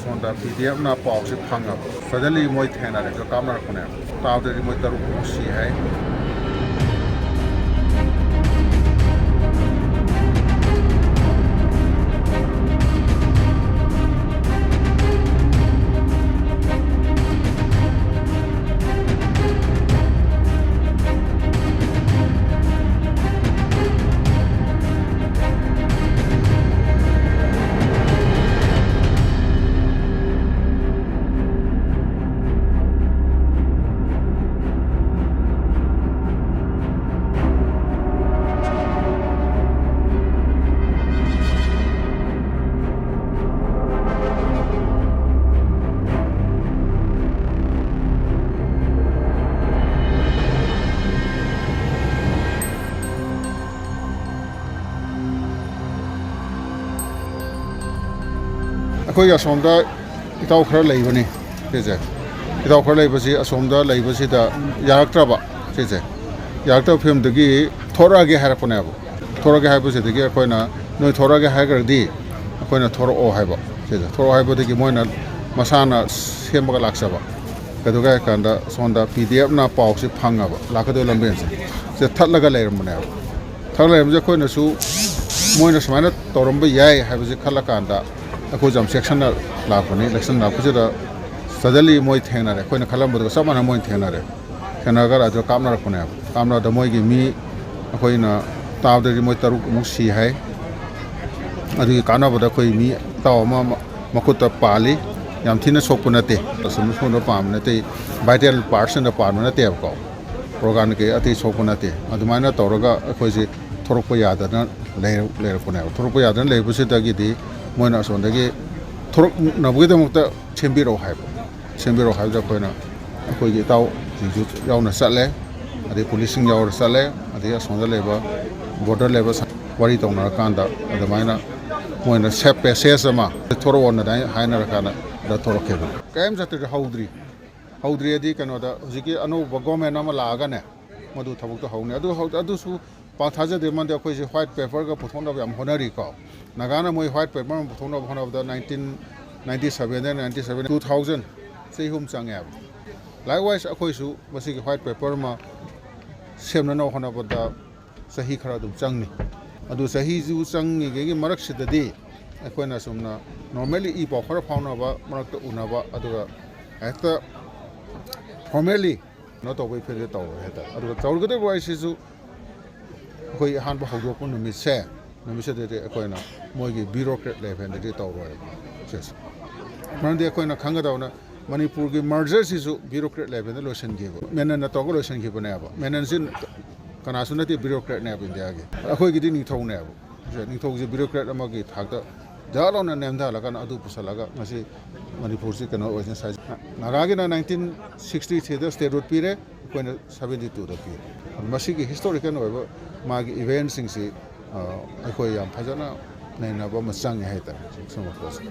asonda PDF na paw se phanga suddenly moi thena re jo kamna rakune taw de moi taru si hai ꯑꯩꯈꯣꯏ ꯑꯁꯣꯝꯗ ꯏꯇꯥꯎ ꯈꯔ ꯂꯩꯕꯅꯤ ꯁꯤꯁꯦ ꯏꯇꯥꯎ ꯈꯔ ꯂꯩꯕꯁꯤ ꯑꯁꯣꯝꯗ ꯂꯩꯕꯁꯤꯗ ꯌꯥꯔꯛꯇ꯭ꯔꯕ ꯁꯤꯁꯦ ꯌꯥꯔꯛꯇꯕ ꯐꯤꯕꯝꯗꯒꯤ ꯊꯣꯔꯛꯑꯒꯦ ꯍꯥꯏꯔꯛꯄꯅꯦꯕ ꯊꯣꯔꯛꯑꯒꯦ ꯍꯥꯏꯕꯁꯤꯗꯒꯤ ꯑꯩꯈꯣꯏꯅ ꯅꯣꯏ ꯊꯣꯔꯛꯑꯒꯦ ꯍꯥꯏꯔꯒꯗꯤ ꯑꯩꯈꯣꯏꯅ ꯊꯣꯔꯛꯑꯣ ꯍꯥꯏꯕ ꯁꯤꯁꯦ ꯊꯣꯔꯛꯑꯣ ꯍꯥꯏꯕꯗꯒꯤ ꯃꯣꯏꯅ ꯃꯁꯥꯅ ꯁꯦꯝꯃꯒ ꯂꯥꯛꯆꯕ ꯀꯩꯗꯧꯒꯦ ꯍꯥꯏ ꯀꯥꯟꯗ ꯁꯣꯝꯗ PDFꯅ ꯄꯥꯎꯁꯤ ꯐꯪꯉꯕ ꯂꯥꯛꯀꯗꯧꯕ ꯂꯝꯕꯦꯟꯁꯦ ꯁꯤꯗ ꯊꯠꯂꯒ ꯂꯩꯔꯝꯕꯅꯦꯕ ꯊꯠꯂꯒ ꯂꯩꯔꯝꯕꯁꯦ ꯑꯩꯈꯣꯏꯅꯁꯨ ꯃꯣꯏꯅ ꯁꯨꯃꯥꯏꯅ ꯇꯧꯔꯝꯕ ꯌꯥꯏ ꯍꯥꯏꯕꯁꯤ ꯈꯜꯂꯀꯥꯟꯗ ꯑꯩꯈꯣꯏ ꯌꯥꯝ ꯆꯦꯛꯁꯤꯟꯅ ꯂꯥꯛꯄꯅꯤ ꯏꯂꯦꯛꯁꯟ ꯂꯥꯛꯄꯁꯤꯗ ꯁꯗꯟꯂꯤ ꯃꯣꯏ ꯊꯦꯡꯅꯔꯦ ꯑꯩꯈꯣꯏꯅ ꯈꯜꯂꯝꯕꯗꯨꯒ ꯆꯞ ꯃꯥꯟꯅꯅ ꯃꯣꯏ ꯊꯦꯡꯅꯔꯒ ꯑꯗꯨ ꯀꯥꯞꯅꯔꯛꯄꯅꯦꯕ ꯀꯥꯞꯅꯕꯗ ꯃꯣꯏꯒꯤ ꯃꯤ ꯑꯩꯈꯣꯏꯅ ꯇꯥꯕꯗꯗꯤ ꯃꯣꯏ 6 ꯑꯃꯨꯛ ꯁꯤ ꯍꯥꯏ ꯑꯗꯨꯒꯤ ꯀꯥꯟꯅꯕꯗ ꯑꯩꯈꯣꯏ ꯃꯤ ꯇꯥꯎ ꯑꯃ ꯃꯈꯨꯠꯇ ꯄꯥꯜꯂꯤ ꯌꯥꯝ ꯊꯤꯅ ꯁꯣꯛꯄ ꯅꯠꯇꯦ ꯑꯁꯨꯝ ꯁꯣꯝꯗ ꯄꯥꯟꯕ ꯅꯠꯇꯦ ꯚꯥꯏꯇꯦꯜ ꯄꯥꯔꯠꯁꯤꯡꯗ ꯄꯥꯟꯕ ꯅꯠꯇꯦꯕꯀꯣ ꯑꯣꯔꯒꯥꯟ ꯀꯩ ꯑꯇꯩ ꯁꯣꯛꯄ ꯅꯠꯇꯦ ꯑꯗꯨꯃꯥꯏꯅ ꯇꯧꯔꯒ ꯑꯩꯈꯣꯏꯁꯦ ꯊꯣꯔꯛꯄ ꯌꯥꯗꯅ ꯂꯩꯔꯛꯄꯅꯦꯕ ꯊꯣꯔꯛꯄ ꯌꯥꯗꯅ ꯂꯩꯕꯁꯤꯗꯒꯤꯗꯤ ꯃꯣꯏꯅ ꯑꯁꯣꯝꯗꯒꯤ ꯊꯣꯔꯛꯅꯕꯒꯤꯗꯃꯛꯇ ꯁꯦꯝꯕꯤꯔꯛꯑꯣ ꯍꯥꯏꯕꯗ ꯑꯩꯈꯣꯏꯅ ꯑꯩꯈꯣꯏꯒꯤ ꯏꯇꯥꯎꯁꯤꯡꯁꯨ ꯌꯥꯎꯅ ꯆꯠꯂꯦ ꯑꯗꯩ ꯄꯨꯂꯤꯁꯁꯤꯡ ꯌꯥꯎꯔ ꯆꯠꯂꯦ ꯑꯗꯩ ꯑꯁꯣꯝꯗ ꯂꯩꯕ ꯕꯣꯔꯗꯔ ꯂꯩꯕ ꯋꯥꯔꯤ ꯇꯧꯅꯔꯀꯥꯟꯗ ꯑꯗꯨꯃꯥꯏꯅ ꯃꯣꯏꯅ ꯁꯦꯞ ꯄꯦꯁꯦꯖ ꯑꯃ ꯊꯣꯔꯛꯑꯣꯅ ꯍꯥꯏꯅꯔꯀꯥꯟꯗ ꯊꯣꯔꯛꯈꯤꯕ ꯀꯔꯤꯝ ꯆꯠꯇ꯭ꯔꯤ ꯍꯧꯗ꯭ꯔꯤꯗꯤ ꯀꯩꯅꯣꯗ ꯍꯧꯖꯤꯛꯀꯤ ꯑꯅꯧꯕ ꯒꯣꯔꯃꯦꯟ ꯑꯃ ꯂꯥꯛꯑꯒꯅꯦ ꯃꯗꯨ ꯊꯕꯛꯇꯣ ꯍꯧꯅꯤ ꯑꯗꯨꯁꯨ ꯄꯥꯛ ꯊꯥꯖꯗꯦ ꯃꯟꯗꯤ ꯑꯩꯈꯣꯏꯁꯦ ꯋꯥꯏꯠ ꯄꯦꯄꯔꯒ ꯄꯨꯊꯣꯛꯅꯕ ꯌꯥꯝ ꯍꯣꯠꯅꯔꯤꯀꯣ ꯅꯥꯒꯥꯅ ꯃꯣꯏ ꯋꯥꯏꯠ ꯄꯦꯄꯔ ꯑꯃ ꯄꯨꯊꯣꯛꯅꯕ ꯍꯣꯠꯅꯕꯗ 2000 ꯆꯍꯤ 3 ꯆꯪꯉꯦꯕ ꯂꯥꯏꯛꯋꯥꯏꯁ ꯑꯩꯈꯣꯏꯁꯨ ꯃꯁꯤꯒꯤ ꯋꯥꯏꯠ ꯄꯦꯄꯔ ꯑꯃ ꯁꯦꯝꯅꯅꯕ ꯍꯣꯠꯅꯕꯗ ꯆꯍꯤ ꯈꯔ ꯑꯗꯨꯝ ꯆꯪꯅꯤ ꯑꯗꯨ ꯆꯍꯤꯁꯨ ꯆꯪꯉꯤꯉꯩꯒꯤ ꯃꯔꯛꯁꯤꯗꯗꯤ ꯑꯩꯈꯣꯏꯅ ꯁꯨꯝꯅ ꯅꯣꯔꯃꯦꯜꯂꯤ ꯏ ꯄꯥꯎ ꯈꯔ ꯐꯥꯎꯅꯕ ꯃꯔꯛꯇ ꯎꯅꯕ ꯑꯗꯨꯒ ꯍꯦꯛꯇ ꯐꯣꯔꯃꯦꯜꯂꯤ ꯀꯩꯅꯣ ꯇꯧꯕꯒꯤ ꯐꯤꯜꯗ ꯇꯧꯔꯣꯏ ꯍꯥꯏꯇꯥꯔꯦ ꯑꯗꯨꯒ ꯇꯧꯔꯒꯗꯕ ꯋꯥꯔꯤꯁꯤꯁꯨ ꯑꯩꯈꯣꯏ ꯑꯍꯥꯟꯕ ꯍꯧꯗꯣꯛꯄ ꯅꯨꯃꯤꯠꯁꯤꯗꯗꯤ ꯑꯩꯈꯣꯏꯅ ꯃꯣꯏꯒꯤ ꯕ꯭ꯌꯨꯔꯣꯀ꯭ꯔꯦꯠ ꯂꯦꯚꯦꯜꯗꯗꯤ ꯇꯧꯔꯣꯏꯕ ꯁꯤꯁꯦ ꯃꯔꯝꯗꯤ ꯑꯩꯈꯣꯏꯅ ꯈꯪꯒꯗꯕꯅ ꯃꯅꯤꯄꯨꯔꯒꯤ ꯃꯔꯖꯔꯁꯤꯁꯨ ꯕ꯭ꯌꯨꯔꯣꯀ꯭ꯔꯦꯠ ꯂꯦꯚꯦꯜꯗ ꯂꯣꯏꯁꯤꯟꯈꯤꯕ ꯃꯦꯅꯟꯅ ꯇꯧꯔꯒ ꯂꯣꯏꯁꯤꯟꯈꯤꯕꯅꯦꯕ ꯃꯦꯅꯟꯁꯤ ꯀꯅꯥꯁꯨ ꯅꯠꯇꯦ ꯕ꯭ꯌꯨꯔꯣꯀ꯭ꯔꯦꯠꯅꯦꯕ ꯏꯟꯗꯤꯌꯥꯒꯤ ꯑꯩꯈꯣꯏꯒꯤꯗꯤ ꯅꯤꯡꯊꯧꯅꯦꯕ ꯅꯤꯡꯊꯧꯁꯤ ꯕ꯭ꯌꯨꯔꯣꯀ꯭ꯔꯦꯠ ꯑꯃꯒꯤ ꯊꯥꯛꯇ ꯖꯍꯥ ꯂꯥꯎꯅ ꯅꯦꯝꯊꯍꯜꯂꯀꯥꯟꯗ ꯑꯗꯨ ꯄꯨꯁꯜꯂꯒ ꯉꯁꯤ ꯃꯅꯤꯄꯨꯔꯁꯤ ꯀꯩꯅꯣ ꯑꯣꯏꯁꯤꯅ ꯁꯥꯏ ꯅꯥꯒꯥꯒꯤꯅ 1963ꯗ ꯁ꯭ꯇꯦꯠ ꯔꯨꯠ ꯄꯤꯔꯦ ꯑꯩꯈꯣꯏꯅ 72ꯗ ꯄꯤꯔꯦ ꯃꯁꯤꯒꯤ ꯍꯤꯁꯇꯣꯔꯤꯀꯦꯜ ꯑꯣꯏꯕ ꯃꯥꯒꯤ ꯏꯚꯦꯟꯁꯤꯡꯁꯤ ꯑꯩꯈꯣꯏ ꯌꯥꯝ ꯐꯖꯅ ꯅꯩꯅꯕ ꯑꯃ ꯆꯪꯉꯦ ꯍꯥꯏꯇꯥꯔꯦ ꯁꯨꯝꯕ ꯄꯣꯠꯁꯦ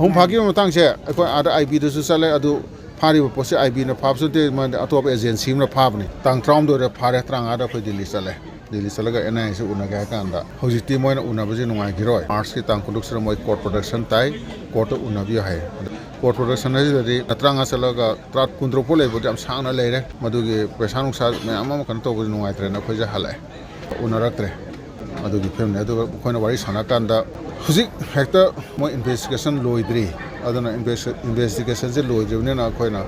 ꯑꯍꯨꯝ ꯐꯥꯈꯤꯕ ꯃꯇꯥꯡꯁꯦ ꯑꯩꯈꯣꯏ ꯑꯥꯗ IBꯗꯁꯨ ꯆꯠꯂꯦ ꯑꯗꯨ ꯐꯥꯔꯤꯕ ꯄꯣꯠꯁꯦ IBꯅ ꯐꯥꯕꯁꯨ ꯅꯠꯇꯦ ꯑꯇꯣꯞꯄ ꯑꯦꯖꯦꯟꯁꯤ ꯑꯃꯅ ꯐꯥꯕꯅꯤ ꯇꯥꯡ 12ꯗ ꯐꯥꯔꯦ 35ꯗ ꯑꯩꯈꯣꯏ ꯗꯤꯜꯂꯤ ꯆꯠꯂꯒ NIAꯁꯤ ꯎꯅꯒꯦ ꯍꯥꯏ ꯀꯥꯟꯗ ꯍꯧꯖꯤꯛꯇꯤ ꯃꯣꯏꯅ ꯎꯅꯕꯁꯤ ꯅꯨꯡꯉꯥꯏꯈꯤꯔꯣꯏ ꯃꯥꯔꯆꯀꯤ ꯇꯥꯡ 6ꯁꯤꯗ ꯃꯣꯏ ꯀꯣꯔꯠ ꯄ꯭ꯔꯣꯗꯛꯁꯟ ꯇꯥꯏ ꯀꯣꯔꯠꯇ ꯎꯅꯕꯤꯌꯨ ꯍꯥꯏ ꯀꯣꯔꯠ ꯄ꯭ꯔꯣꯗꯛꯁꯟ ꯑꯁꯤꯗꯗꯤ 35 ꯆꯠꯂꯒ 19 ꯂꯩꯕꯗꯤ ꯌꯥꯝ ꯁꯥꯡꯅ ꯂꯩꯔꯦ ꯃꯗꯨꯒꯤ ꯄꯩꯁꯥ ꯅꯨꯡꯁꯥ ꯃꯌꯥꯝ ꯑꯃ ꯀꯩꯅꯣ ꯇꯧꯕꯁꯤ ꯅꯨꯡꯉꯥꯏꯇ꯭ꯔꯦꯅ ꯑꯩꯈꯣꯏꯁꯦ ꯍꯜꯂꯛꯑꯦ ꯎꯅꯔꯛꯇ꯭ꯔꯦ ꯑꯗꯨꯒꯤ ꯐꯤꯕꯝꯅꯤ ꯑꯗꯨꯒ ꯑꯩꯈꯣꯏꯅ ꯋꯥꯔꯤ ꯁꯥꯟꯅꯀꯥꯟꯗ ꯍꯧꯖꯤꯛ ꯍꯦꯛꯇ ꯃꯣꯏ ꯏꯟꯚꯦꯁꯇꯤꯒꯦꯁꯟ ꯂꯣꯏꯗ꯭ꯔꯤ ꯑꯗꯨꯅ ꯏꯟꯚꯦꯁꯇꯤꯒꯦꯁꯟꯁꯦ ꯂꯣꯏꯗ꯭ꯔꯤꯕꯅꯤꯅ ꯑꯩꯈꯣꯏꯅ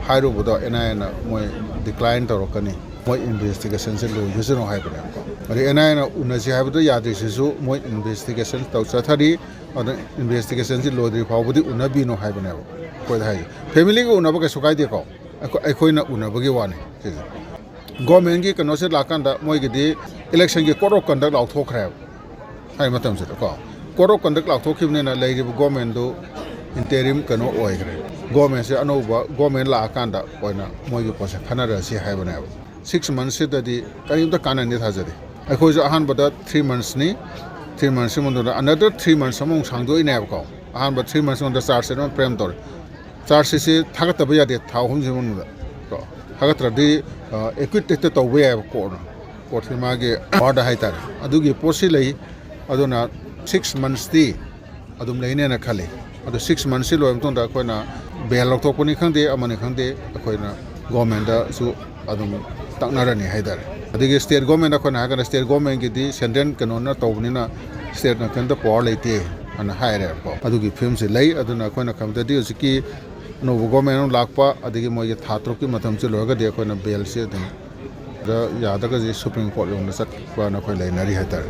ꯍꯥꯏꯔꯨꯕꯗꯣ NIAꯅ ꯃꯣꯏ ꯗꯤꯀ꯭ꯂꯥꯏꯟ ꯇꯧꯔꯛꯀꯅꯤ ꯃꯣꯏ ꯏꯟꯚꯦꯁꯇꯤꯒꯦꯁꯟꯁꯦ ꯂꯣꯏꯖꯁꯅꯨ ꯍꯥꯏꯕꯅꯦꯕꯀꯣ ꯑꯗꯩ NIAꯅ ꯎꯅꯁꯤ ꯍꯥꯏꯕꯗ ꯌꯥꯗ꯭ꯔꯤꯁꯤꯁꯨ ꯃꯣꯏ ꯏꯟꯚꯦꯁꯇꯤꯒꯦꯁꯟ ꯆꯠꯊꯔꯤ ꯑꯗꯨꯅ ꯏꯟꯚꯦꯁꯇꯤꯒꯦꯁꯟꯁꯤ ꯂꯣꯏꯗ꯭ꯔꯤ ꯐꯥꯎꯕꯗꯤ ꯎꯅꯕꯤꯅꯨ ꯍꯥꯏꯕꯅꯦꯕ ꯑꯩꯈꯣꯏꯗ ꯍꯥꯏꯁꯦ ꯐꯦꯃꯤꯂꯤꯒ ꯎꯅꯕ ꯀꯩꯁꯨ ꯀꯥꯏꯗꯦꯀꯣ ꯑꯩꯈꯣꯏꯅ ꯎꯅꯕꯒꯤ ꯋꯥꯅꯤ ꯁꯤꯁꯦ ꯒꯣꯔꯃꯦꯟꯒꯤ ꯀꯩꯅꯣꯁꯦ ꯂꯥꯛꯀꯥꯟꯗ ꯃꯣꯏꯒꯤꯗꯤ ꯏꯂꯦꯛꯁꯟꯒꯤ ꯀꯣꯗ ꯑꯣꯐ ꯀꯟꯗꯛ ꯂꯥꯎꯊꯣꯛꯈ꯭ꯔꯦꯕ ꯍꯥꯏ ꯃꯇꯝꯁꯤꯗꯀꯣ code of conduct lakthokhibnena leiriba government do interim kano oigre government se anova government la akanda oina moigi pose khanara si haibane 6 months se dadi karimta kanani thajade akhoi jo ahan bada 3 months ni 3 months mondo another 3 months among sangdo ina ko ahan ba 3 months mondo charge se prem tor charge se thagataba yade thahum je mondo ko hagatradi equity te to we ko ko thimage order haitar adugi posi lei aduna 6 months ti adum leine na khale adu 6 months lo am tonda koina bel lok thokpani khangde amani khangde koina government da su adum taknarani haidar adige state government da koina haga state government gi di central kanona tawni na state na kanda power leite ana haire ko adugi film se lei aduna koina khamda di usiki no government lakpa adige moye thatro ki matam che loga de koina bel se dum da yada ga ji supreme court lo na sat pa na khoi lai nari haidar